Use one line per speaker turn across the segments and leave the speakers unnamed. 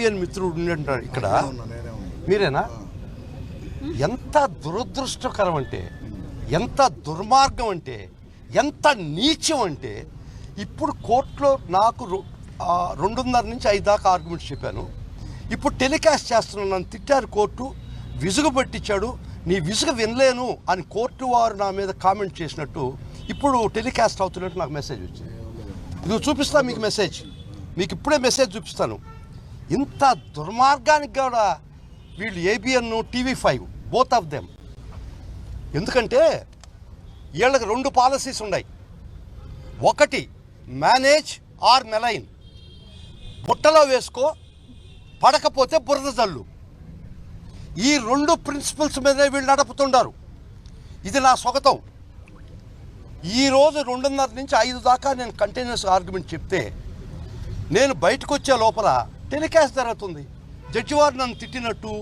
ABN మిత్రుడు ఉండంటాడు ఇక్కడ, మీరేనా? ఎంత దురదృష్టకరం అంటే, ఎంత దుర్మార్గం అంటే, ఎంత నీచం అంటే, ఇప్పుడు కోర్టులో నాకు 2:30 నుంచి 5 దాకా ఆర్గ్యుమెంట్స్ చెప్పాను. ఇప్పుడు టెలికాస్ట్ చేస్తున్నాను, నన్ను తిట్టారు కోర్టు, విసుగు పట్టించాడు, నీ విసుగు వినలేను అని కోర్టు వారు నా మీద కామెంట్ చేసినట్టు ఇప్పుడు టెలికాస్ట్ అవుతున్నట్టు నాకు మెసేజ్ వచ్చింది. ఇది చూపిస్తాను మీకు మెసేజ్, మీకు ఇప్పుడే మెసేజ్ చూపిస్తాను. ఇంత దుర్మార్గానికి కూడా వీళ్ళు ABN, TV5 both of them. ఎందుకంటే వీళ్ళకి 2 పాలసీస్ ఉన్నాయి. ఒకటి మేనేజ్ ఆర్ మెలైన్, బుట్టలో వేసుకో, పడకపోతే బురద జల్లు. ఈ 2 ప్రిన్సిపల్స్ మీదే వీళ్ళు నడుపుతుండారు. ఇది నా స్వాగతం. ఈరోజు 2:30 నుంచి 5 దాకా నేను కంటిన్యూస్ ఆర్గ్యుమెంట్ చెప్తే, నేను బయటకు వచ్చే లోపల టెలికాస్ట్ జరుగుతుంది. జడ్జి వారు నన్ను తిట్టినట్టు,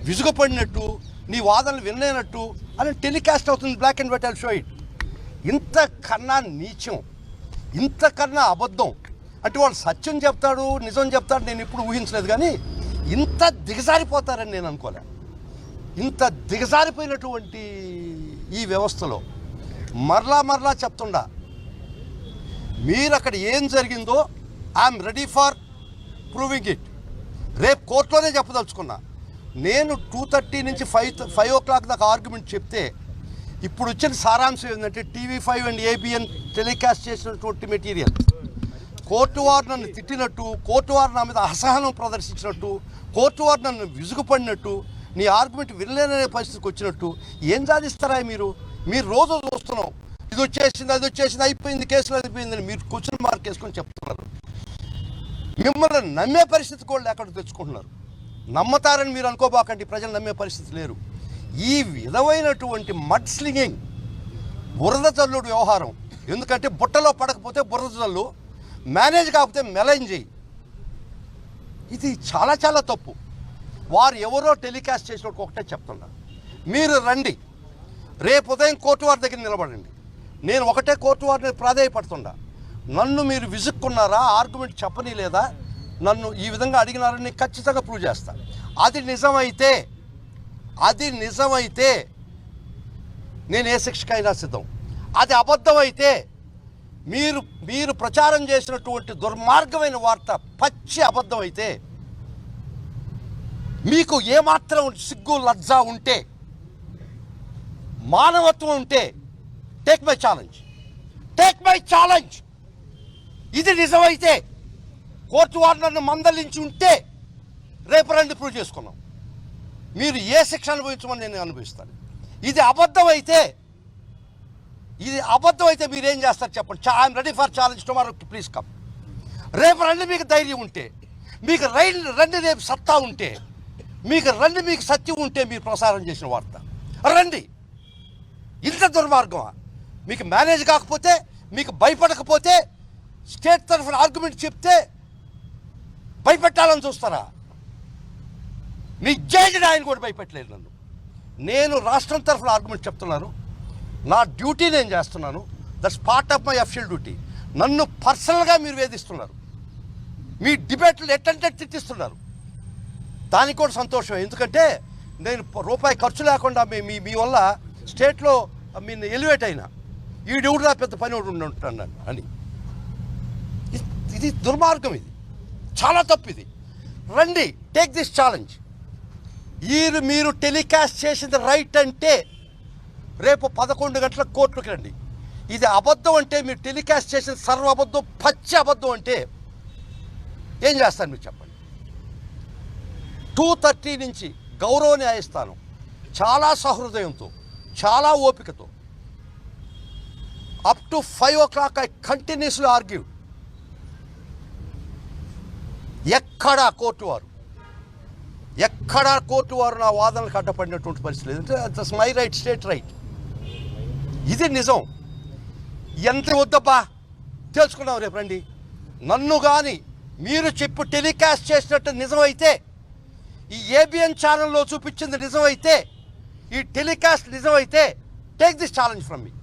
విసుగుపడినట్టు, నీ వాదనలు వినలేనట్టు అని టెలికాస్ట్ అవుతుంది. Black and white, I'll show it. ఇంతకన్నా నీచం, ఇంతకన్నా అబద్ధం అంటే వాడు సత్యం చెప్తాడు, నిజం చెప్తాడు, నేను ఇప్పుడు ఊహించలేదు. కానీ ఇంత దిగజారిపోతారని నేను అనుకోలే. ఇంత దిగజారిపోయినటువంటి ఈ వ్యవస్థలో మరలా చెప్తుండా, మీరు అక్కడ ఏం జరిగిందో I'm ready for proving it. రేపు కోర్టులోనే చెప్పదలుచుకున్నా. నేను 2:30 నుంచి 5 o'clock దాకా ఆర్గ్యుమెంట్ చెప్తే, ఇప్పుడు వచ్చిన సారాంశం ఏంటంటే TV5 అండ్ ఏబిఎన్ టెలికాస్ట్ చేసినటువంటి మెటీరియల్, కోర్టు వారు నన్ను తిట్టినట్టు, కోర్టు వారు నా మీద అసహనం ప్రదర్శించినట్టు, కోర్టు వారు నన్ను విసుగుపడినట్టు, నీ ఆర్గ్యుమెంట్ వినలేననే పరిస్థితికి వచ్చినట్టు ఏం సాధిస్తారా మీరు? మీరు రోజు చూస్తున్నాం, ఇది వచ్చేసింది, అది వచ్చేసింది, అయిపోయింది, కేసులు అయిపోయిందని మీరు క్వశ్చన్ మార్క్ వేసుకొని చెప్తున్నారు. మిమ్మల్ని నమ్మే పరిస్థితి కూడా లేకుండా తెచ్చుకుంటున్నారు. నమ్మతారని మీరు అనుకోబాకండి, ప్రజలు నమ్మే పరిస్థితి లేరు. ఈ విధమైనటువంటి మడ్ స్లింగింగ్, బురద జల్లుడు వ్యవహారం. ఎందుకంటే బుట్టలో పడకపోతే బురద జల్లు, మేనేజ్ కాకపోతే మెలైన్ చేయి. ఇది చాలా చాలా తప్పు. వారు ఎవరో టెలికాస్ట్ చేసినట్టు ఒకటే చెప్తున్నారు. మీరు రండి, రేపు ఉదయం కోర్టు వారి దగ్గర నిలబడండి. నేను ఒకటే కోర్టు వారిని ప్రాధేయపడుతుండా, నన్ను మీరు విసుక్కున్నారా, ఆర్గ్యుమెంట్ చెప్పని లేదా, నన్ను ఈ విధంగా అడిగినారని ఖచ్చితంగా ప్రూవ్ చేస్తా. అది నిజమైతే నేను ఏ శిక్షకైనా సిద్ధం. అది అబద్ధం అయితే, మీరు ప్రచారం చేసినటువంటి దుర్మార్గమైన వార్త పచ్చి అబద్ధం అయితే, మీకు ఏమాత్రం సిగ్గు లజ్జ ఉంటే, మానవత్వం ఉంటే, టేక్ మై ఛాలెంజ్. ఇది నిజమైతే, కోర్టు వారు నన్ను మందలించి ఉంటే రేపు రండి, ప్రూవ్ చేసుకున్నాం. మీరు ఏ శిక్ష అనుభవించమని నేను అనుభవిస్తాను. ఇది అబద్ధం అయితే మీరేం చేస్తారు చెప్పండి. I'm ready for challenge tomorrow, please come. రేపు రండి, మీకు ధైర్యం ఉంటే, మీకు రండి, రేపు సత్తా ఉంటే, మీకు సత్యం ఉంటే, మీరు ప్రసారం చేసిన వార్త రండి. ఇంత దుర్మార్గమా? మీకు మేనేజ్ కాకపోతే, మీకు భయపడకపోతే, స్టేట్ తరఫున ఆర్గ్యుమెంట్ చెప్తే భయపెట్టాలని చూస్తారా? మీ జడ్జి ఆయన కూడా భయపెట్టలేదు నన్ను. నేను రాష్ట్రం తరఫున ఆర్గ్యుమెంట్ చెప్తున్నాను, నా డ్యూటీ నేను చేస్తున్నాను. That's part of my official duty. నన్ను పర్సనల్గా మీరు వేధిస్తున్నారు, మీ డిబేట్లు ఎట్టంటే తిట్టిస్తున్నారు. దానికి కూడా సంతోషం. ఎందుకంటే నేను రూపాయి ఖర్చు లేకుండా మీ వల్ల స్టేట్లో మీరు ఎలివేట్ అయినా, ఈ డ్యూటీలో పెద్ద పని ఉంటున్నాను అని. ఇది దుర్మార్గం, ఇది చాలా తప్పు. ఇది రండి, టేక్ దిస్ ఛాలెంజ్. మీరు టెలికాస్ట్ చేసింది రైట్ అంటే రేపు 11 గంటలకు కోర్టుకి రండి. ఇది అబద్ధం అంటే, మీరు టెలికాస్ట్ చేసిన సర్వ అబద్ధం, పచ్చి అబద్ధం అంటే ఏం చేస్తారు మీరు చెప్పండి. 2:30 నుంచి గౌరవ న్యాయస్థానం చాలా సహృదయంతో, చాలా ఓపికతో, up to 5 o'clock I continuously argue. ఎక్కడా కోర్టు వారు నా వాదనలకు అడ్డపడినటువంటి పరిస్థితి లేదు. That's my right, state right. ఇది నిజం. ఎంత వద్దబ్బా, తెలుసుకున్నాం, రేపు రండి. నన్ను కానీ మీరు చెప్పు టెలికాస్ట్ చేసినట్టు నిజమైతే, ఈ ఏబిఎన్ ఛానల్లో చూపించింది నిజమైతే, ఈ టెలికాస్ట్ నిజమైతే, టేక్ దిస్ ఛాలెంజ్ ఫ్రమ్ మీ.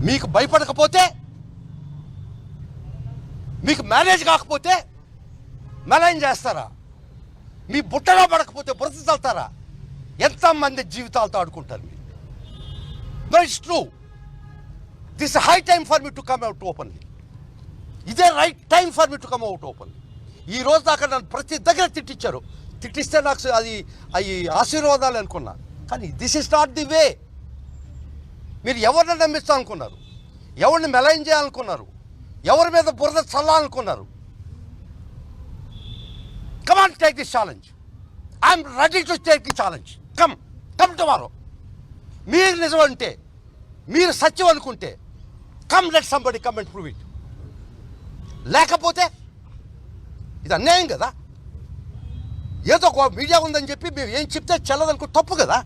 మీకు భయపడకపోతే, మీకు మేనేజ్ కాకపోతే మెలైన్ చేస్తారా? మీ బుట్టలో పడకపోతే బురద చల్తారా? ఎంతమంది జీవితాలతో ఆడుకుంటారు మీరు? No, it's true. This high time for me to come out openly. ఇదే right time for me to come out openly. ఈ రోజు దాకా నన్ను ప్రతి దగ్గర తిట్టించారు. తిట్టిస్తే నాకు అది ఆశీర్వాదాలు అనుకున్నా. కానీ this is not the way. మీరు ఎవరిని నమ్మిస్తా అనుకున్నారు? ఎవరిని మెలైన్ చేయాలనుకున్నారు? ఎవరి మీద బురద చల్లాలనుకున్నారు? Come on, take this challenge. I'm ready to take the challenge. Come tomorrow. మీరు నిజం అంటే, మీరు సత్యం అనుకుంటే, come let somebody come and prove it. లేకపోతే ఇది అన్యాయం కదా. ఏదో ఒక మీడియా ఉందని చెప్పి మేము ఏం చెప్తే చెల్లదనుకో తప్పు కదా.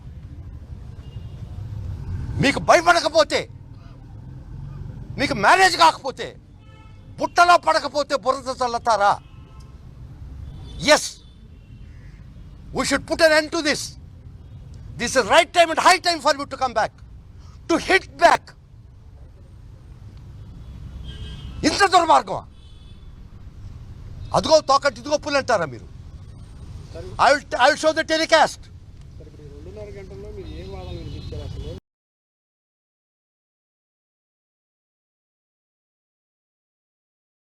మీకు భయపడకపోతే, మీకు మ్యారేజ్ కాకపోతే, బుట్టలో పడకపోతే బురద చల్లతారా? Yes, we should put an end to this. This is right time and high time for me to come back, to hit back. ఇంత దుర్మార్గమా? అదిగో తోకటి ఇదిగో పుల్ అంటారా మీరు? I will show the telecast.